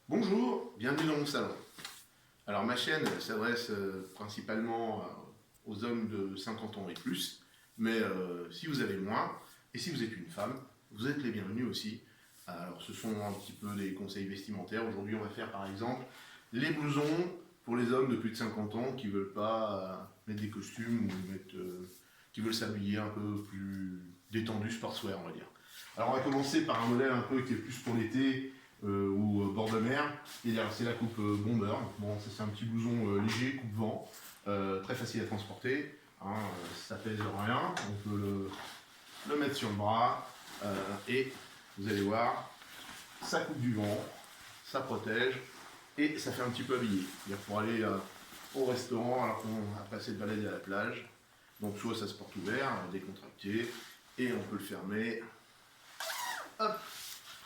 Bonjour, bienvenue dans mon salon. Alors ma chaîne s'adresse principalement aux hommes de 50 ans et plus, mais si vous avez moins, et si vous êtes une femme, vous êtes les bienvenus aussi. Alors ce sont un petit peu des conseils vestimentaires. Aujourd'hui on va faire par exemple les blousons pour les hommes de plus de 50 ans qui ne veulent pas mettre des costumes ou qui veulent s'habiller un peu plus détendu, sportswear on va dire. Alors on va commencer par un modèle un peu qui est plus pour l'été, ou bord de mer, c'est la coupe bomber. Bon, c'est un petit blouson léger, coupe vent, très facile à transporter, hein, ça pèse rien, on peut le mettre sur le bras, et vous allez voir, ça coupe du vent, ça protège, et ça fait un petit peu habillé. Pour aller au restaurant alors qu'on a passé de balade à la plage, donc soit ça se porte ouvert, décontracté, et on peut le fermer. Hop.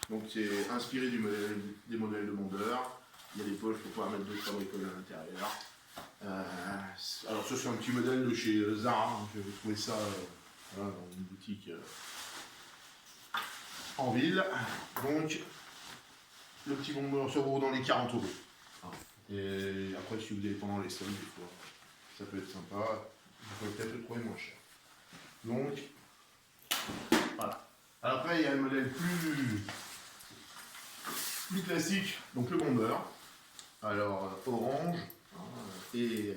Donc c'est inspiré des modèles de Mondeur. Il y a des poches pour pouvoir mettre d'autres bricoles à l'intérieur. Alors ça c'est un petit modèle de chez Zara. J'avais trouvé ça voilà, dans une boutique en ville. Donc le petit Mondeur ça vaut dans les 40 €. Et après si vous allez pendant les soldes, des fois, ça peut être sympa. Vous pouvez peut-être le trouver moins cher. Donc voilà. Alors après il y a un modèle plus classique, donc le bomber, alors orange, et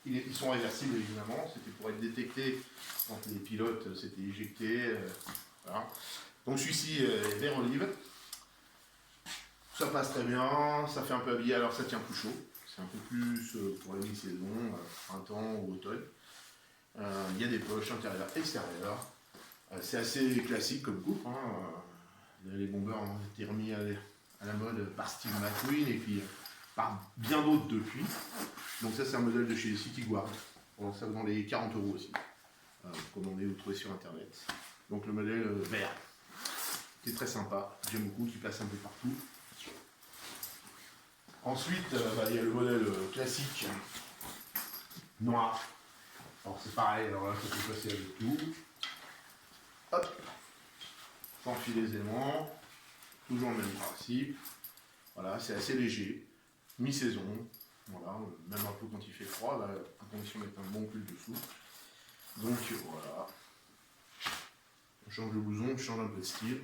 ils sont réversibles évidemment, c'était pour être détecté quand les pilotes s'étaient éjectés, voilà. Donc celui-ci est vert olive, ça passe très bien, ça fait un peu habillé, alors ça tient plus chaud, c'est un peu plus pour la mi-saison, printemps ou automne. Il y a des poches intérieures, extérieures, c'est assez classique comme coupe, hein. Les bombers ont été remis à la mode par Steve McQueen et puis par bien d'autres depuis. Donc ça c'est un modèle de chez City Guard. Alors, ça vaut dans les 40 € aussi. Commandé ou trouvé sur internet. Donc le modèle vert, qui est très sympa, j'aime beaucoup, qui passe un peu partout. Ensuite, il y a le modèle classique noir. Alors c'est pareil, alors là ça peut passer avec tout. Hop, s'enfile aisément, toujours le même principe. Voilà, c'est assez léger, mi-saison, voilà, même un peu quand il fait froid, là, à condition de mettre un bon pull dessous. Donc voilà, on change le blouson, on change un peu de style.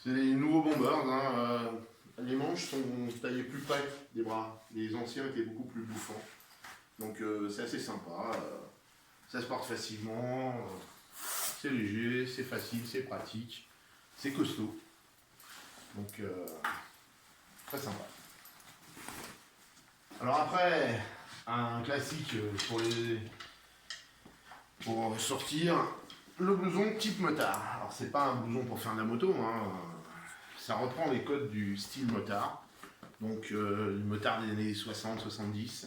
C'est les nouveaux bombers, hein, les manches sont taillées plus près des bras, les anciens étaient beaucoup plus bouffants. Donc c'est assez sympa, ça se porte facilement, c'est léger, c'est facile, c'est pratique, c'est costaud. Donc très sympa. Alors après, un classique pour sortir, le blouson type motard. Alors c'est pas un blouson pour faire de la moto, hein. Ça reprend les codes du style motard. Donc le motard des années 60-70,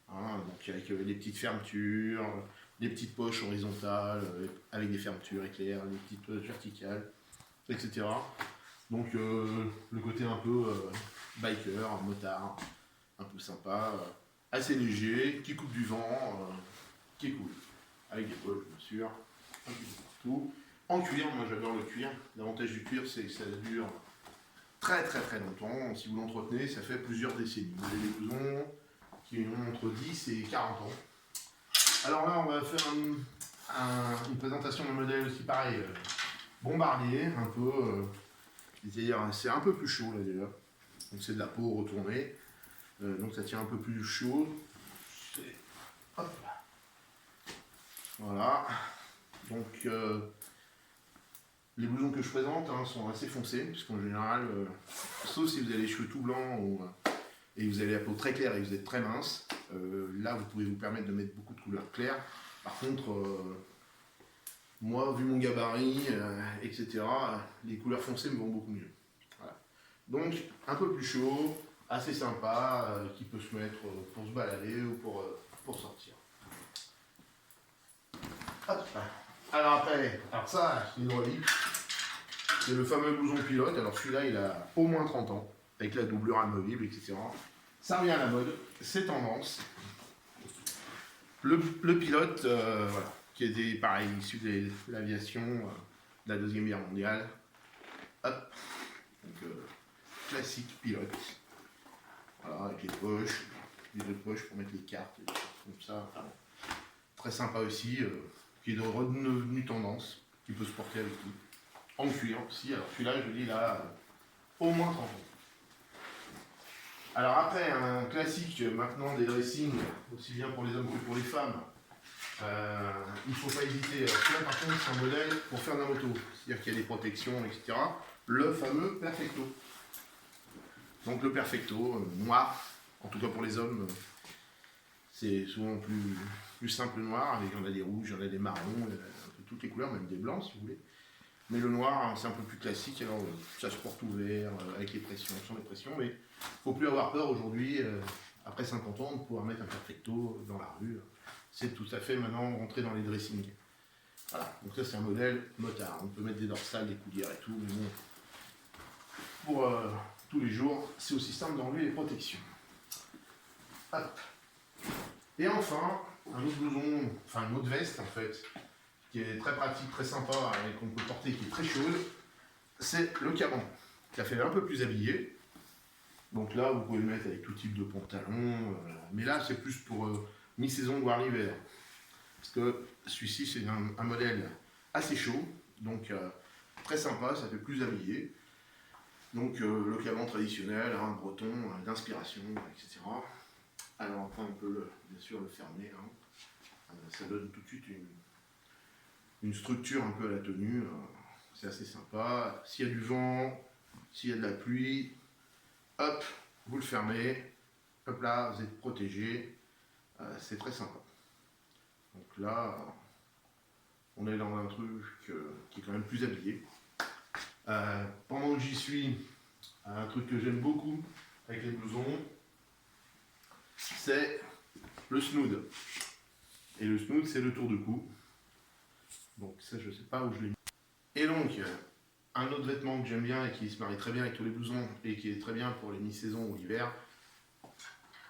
hein, donc avec des petites fermetures, des petites poches horizontales, avec des fermetures éclairs, des petites poches verticales, etc. Donc le côté un peu biker, motard, un peu sympa, assez léger, qui coupe du vent, qui est cool. Avec des poches bien sûr, un petit peu partout. En cuir, moi j'adore le cuir. L'avantage du cuir c'est que ça dure très longtemps. Si vous l'entretenez, ça fait plusieurs décennies. Vous avez des blousons qui ont entre 10 et 40 ans. Alors là on va faire une présentation d'un modèle aussi pareil, bombardier, un peu... c'est-à-dire c'est un peu plus chaud là déjà, donc c'est de la peau retournée, donc ça tient un peu plus chaud. Hop. Voilà, donc les blousons que je présente sont assez foncés, puisqu'en général, sauf si vous avez les cheveux tout blancs et vous avez la peau très claire et que vous êtes très mince, là vous pouvez vous permettre de mettre beaucoup de couleurs claires. Par contre, moi, vu mon gabarit, etc., les couleurs foncées me vont beaucoup mieux. Voilà. Donc, un peu plus chaud, assez sympa, qui peut se mettre pour se balader ou pour sortir. Hop. Alors après, ça, c'est hydraulique. C'est le fameux blouson pilote. Alors celui-là, il a au moins 30 ans, avec la doublure amovible, etc. Ça revient à la mode, c'est tendance. Le pilote, voilà, qui était pareil, issu de l'aviation, de la Deuxième Guerre mondiale. Hop. Donc, classique pilote. Voilà, avec les poches, les deux poches pour mettre les cartes, des choses comme ça. Enfin, très sympa aussi, qui est redevenu tendance, qui peut se porter avec tout. En cuir aussi, alors celui-là, je dis là, au moins 30 ans. Alors après, un classique maintenant des dressings, aussi bien pour les hommes que pour les femmes, il ne faut pas hésiter. Celui-là par contre c'est un modèle pour faire de la moto, c'est-à-dire qu'il y a des protections, etc. Le fameux Perfecto. Donc le Perfecto, noir, en tout cas pour les hommes, c'est souvent plus simple noir, il y en a des rouges, il y en a des marrons, un peu toutes les couleurs, même des blancs si vous voulez. Mais le noir, c'est un peu plus classique, alors ça se porte ouvert, avec les pressions, sans les pressions, mais il ne faut plus avoir peur aujourd'hui, après 50 ans, de pouvoir mettre un Perfecto dans la rue. C'est tout à fait maintenant rentré dans les dressings. Voilà, donc ça c'est un modèle motard. On peut mettre des dorsales, des coudières et tout, mais bon, pour tous les jours, c'est aussi simple d'enlever les protections. Hop. Et enfin, un autre blouson, enfin une autre veste en fait, qui est très pratique, très sympa, et qu'on peut porter, qui est très chaude, c'est le caban. Ça fait un peu plus habillé. Donc là, vous pouvez le mettre avec tout type de pantalon, mais là c'est plus pour mi-saison, voire l'hiver. Parce que celui-ci, c'est un modèle assez chaud, donc très sympa, ça fait plus habillé. Donc le caban traditionnel, hein, breton, d'inspiration, etc. Alors après, on peut bien sûr le fermer. Hein. Ça donne tout de suite une structure un peu à la tenue. C'est assez sympa. S'il y a du vent, s'il y a de la pluie, hop, vous le fermez. Hop là, vous êtes protégé. C'est très sympa. Donc là, on est dans un truc qui est quand même plus habillé. Pendant que j'y suis, un truc que j'aime beaucoup avec les blousons, c'est le snood. Et le snood, c'est le tour de cou. Donc ça, je ne sais pas où je l'ai mis. Et donc, un autre vêtement que j'aime bien et qui se marie très bien avec tous les blousons et qui est très bien pour les mi-saisons ou l'hiver,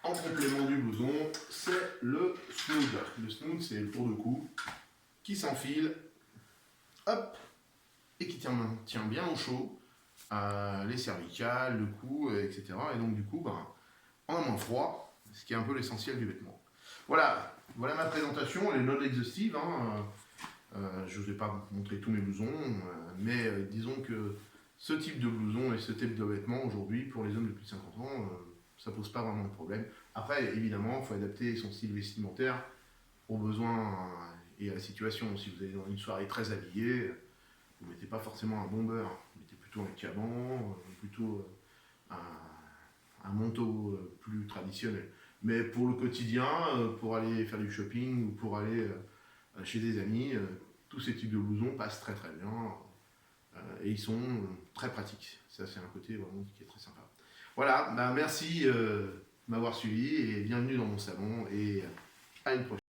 en complément du blouson, c'est le snood. Le snood, c'est le tour de cou qui s'enfile, hop, et qui tient bien au chaud, les cervicales, le cou, etc. Et donc du coup, on a moins froid, ce qui est un peu l'essentiel du vêtement. Voilà ma présentation, elle est non exhaustive. Je ne vais pas vous montrer tous mes blousons, mais disons que ce type de blouson et ce type de vêtements aujourd'hui, pour les hommes de plus de 50 ans, ça pose pas vraiment de problème. Après, évidemment, il faut adapter son style vestimentaire aux besoins et à la situation. Si vous êtes dans une soirée très habillée, vous ne mettez pas forcément un bomber, vous mettez plutôt un caban, plutôt un manteau plus traditionnel. Mais pour le quotidien, pour aller faire du shopping ou pour aller chez des amis, tous ces types de blousons passent très très bien et ils sont très pratiques. Ça, c'est un côté vraiment qui est très sympa. Voilà, merci de m'avoir suivi et bienvenue dans mon salon et à une prochaine.